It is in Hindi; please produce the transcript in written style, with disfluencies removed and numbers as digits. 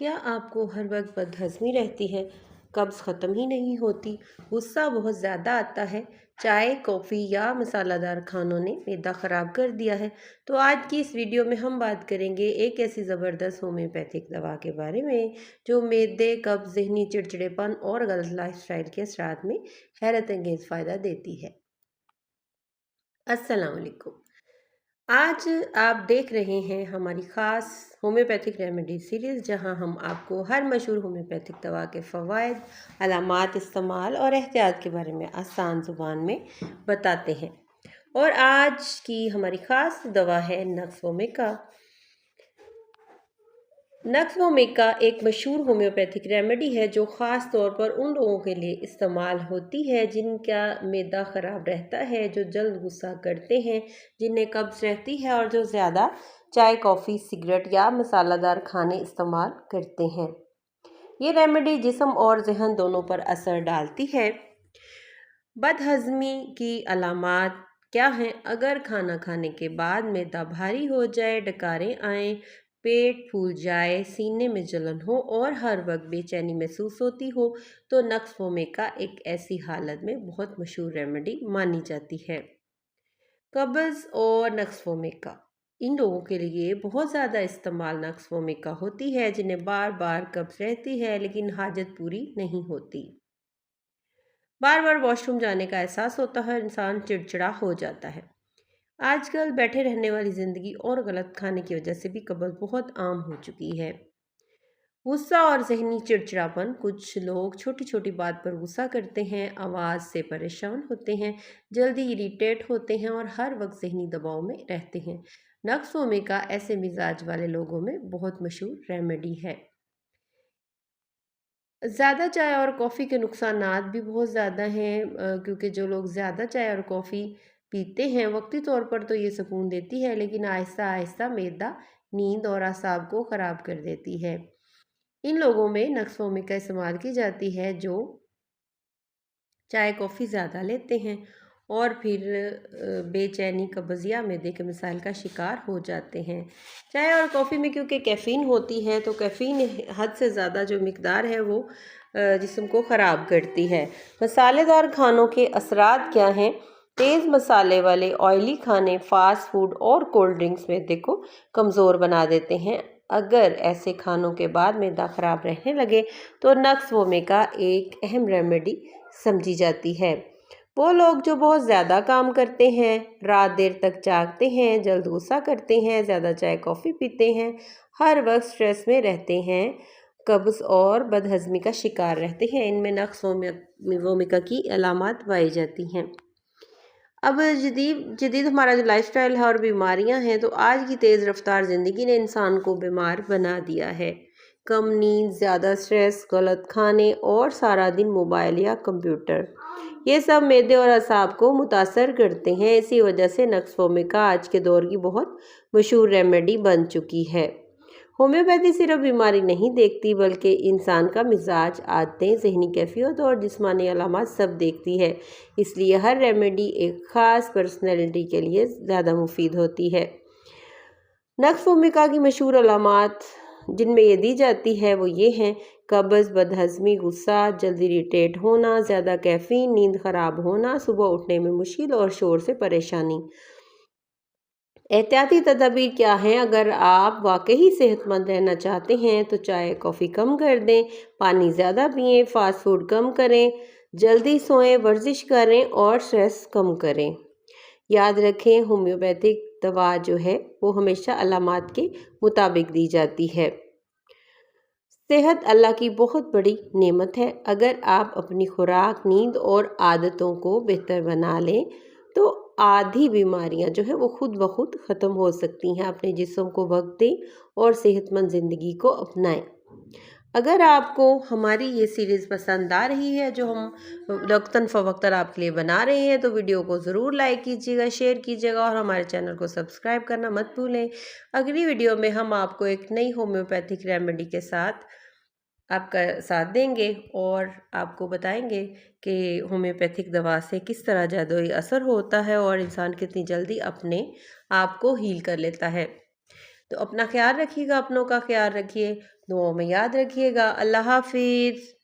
क्या आपको हर वक्त बदहज़मी रहती है? कब्ज़ ख़त्म ही नहीं होती, गुस्सा बहुत ज़्यादा आता है, चाय, कॉफ़ी या मसालादार खानों ने मैदा ख़राब कर दिया है? तो आज की इस वीडियो में हम बात करेंगे एक ऐसी ज़बरदस्त होम्योपैथिक दवा के बारे में जो मैदे, कब्ज़, ज़हनी चिड़चिड़ेपन और गलत लाइफ़स्टाइल के असरात में हैरत अंगेज़ फ़ायदा देती है। अस्सलाम वालेकुम। आज आप देख रहे हैं हमारी ख़ास होम्योपैथिक रेमेडी सीरीज़, जहां हम आपको हर मशहूर होम्योपैथिक दवा के फ़वाइद, अलामात, इस्तेमाल और एहतियात के बारे में आसान ज़ुबान में बताते हैं। और आज की हमारी ख़ास दवा है नक्स वोमिका। नक्स वोमिका एक मशहूर होम्योपैथिक रेमेडी है जो ख़ास तौर पर उन लोगों के लिए इस्तेमाल होती है जिनका मैदा ख़राब रहता है, जो जल्द गुस्सा करते हैं, जिन्हें कब्ज़ रहती है और जो ज़्यादा चाय, कॉफ़ी, सिगरेट या मसालादार खाने इस्तेमाल करते हैं। ये रेमेडी जिस्म और ज़हन दोनों पर असर डालती है। बदहज़मी की अलामात क्या हैं? अगर खाना खाने के बाद मैदा भारी हो जाए, डकारें आएँ, पेट फूल जाए, सीने में जलन हो और हर वक्त बेचैनी महसूस होती हो, तो नक्स वोमिका एक ऐसी हालत में बहुत मशहूर रेमेडी मानी जाती है। कब्ज़ और नक्स वोमिका, इन लोगों के लिए बहुत ज़्यादा इस्तेमाल नक्स वोमिका होती है जिन्हें बार बार कब्ज़ रहती है लेकिन हाजत पूरी नहीं होती। बार बार वॉशरूम जाने का एहसास होता है, इंसान चिड़चिड़ा हो जाता है। आजकल बैठे रहने वाली ज़िंदगी और गलत खाने की वजह से भी कब्ज़ बहुत आम हो चुकी है। गुस्सा और ज़हनी चिड़चिड़ापन, कुछ लोग छोटी छोटी बात पर गुस्सा करते हैं, आवाज़ से परेशान होते हैं, जल्दी इरिटेट होते हैं और हर वक्त ज़हनी दबाव में रहते हैं। नक्स वोमिका ऐसे मिजाज वाले लोगों में बहुत मशहूर रेमेडी है। ज़्यादा चाय और कॉफ़ी के नुकसानात भी बहुत ज़्यादा हैं, क्योंकि जो लोग ज़्यादा चाय और कॉफ़ी पीते हैं, वक्ती तौर पर तो ये सुकून देती है लेकिन आहिस्ता आहिस्ता मैदा, नींद और असाब को ख़राब कर देती है। इन लोगों में नक्स वोमिका इस्तेमाल की जाती है जो चाय कॉफ़ी ज़्यादा लेते हैं और फिर बेचैनी, कब्ज़ या मैदे के मसाइल का शिकार हो जाते हैं। चाय और कॉफ़ी में क्योंकि कैफ़ीन होती है, तो कैफ़ीन हद से ज़्यादा जो मिकदार है वो जिस्म को ख़राब करती है। मसालेदार खानों के असरात क्या हैं? तेज़ मसाले वाले ऑयली खाने, फ़ास्ट फूड और कोल्ड ड्रिंक्स मैदे को कमज़ोर बना देते हैं। अगर ऐसे खानों के बाद मैदा ख़राब रहने लगे तो नक्स वोमिका एक अहम रेमेडी समझी जाती है। वो लोग जो बहुत ज़्यादा काम करते हैं, रात देर तक जागते हैं, जल्द गुस्सा करते हैं, ज़्यादा चाय कॉफ़ी पीते हैं, हर वक्त स्ट्रेस में रहते हैं, कब्ज़ और बदहज़मी का शिकार रहते हैं, इनमें नक्स वोमिका की अलामात पाई जाती हैं। अब जदीद जदीद हमारा जो लाइफ़स्टाइल है और बीमारियां हैं, तो आज की तेज़ रफ्तार ज़िंदगी ने इंसान को बीमार बना दिया है। कम नींद, ज़्यादा स्ट्रेस, गलत खाने और सारा दिन मोबाइल या कंप्यूटर, ये सब मैदे और असाब को मुतासर करते हैं। इसी वजह से नक्स वोमिका आज के दौर की बहुत मशहूर रेमेडी बन चुकी है। होम्योपैथी सिर्फ बीमारी नहीं देखती बल्कि इंसान का मिजाज, आदतें, ज़हनी कैफियत और जिस्मानी अलामत सब देखती है। इसलिए हर रेमेडी एक ख़ास पर्सनैलिटी के लिए ज़्यादा मुफीद होती है। नक्स वोमिका की मशहूर अलामात जिनमें ये दी जाती है वो ये हैं: कब्ज़, बदहज़मी, गुस्सा, जल्दी इरिटेट होना, ज़्यादा कैफ़ीन, नींद ख़राब होना, सुबह उठने में मुश्किल और शोर से परेशानी। एहतियाती तदाबीर क्या हैं? अगर आप वाकई सेहतमंद रहना चाहते हैं तो चाय कॉफ़ी कम कर दें, पानी ज़्यादा पिएं, फ़ास्ट फूड कम करें, जल्दी सोएं, वर्जिश करें और स्ट्रेस कम करें। याद रखें, होम्योपैथिक दवा जो है वो हमेशा अलामात के मुताबिक दी जाती है। सेहत अल्लाह की बहुत बड़ी नेमत है। अगर आप अपनी खुराक, नींद और आदतों को बेहतर बना लें तो आधी बीमारियां जो है वो खुद ब खुद ख़त्म हो सकती हैं। अपने जिस्म को वक्त दें और सेहतमंद ज़िंदगी को अपनाएं। अगर आपको हमारी ये सीरीज़ पसंद आ रही है जो हम वक्तन फ़वक्तन आपके लिए बना रहे हैं, तो वीडियो को ज़रूर लाइक कीजिएगा, शेयर कीजिएगा और हमारे चैनल को सब्सक्राइब करना मत भूलें। अगली वीडियो में हम आपको एक नई होम्योपैथिक रेमेडी के साथ आपका साथ देंगे और आपको बताएंगे कि होम्योपैथिक दवा से किस तरह जादुई असर होता है और इंसान कितनी जल्दी अपने आप को हील कर लेता है। तो अपना ख़्याल रखिएगा, अपनों का ख़्याल रखिए, दुआओं में याद रखिएगा। अल्लाह हाफ़िज़।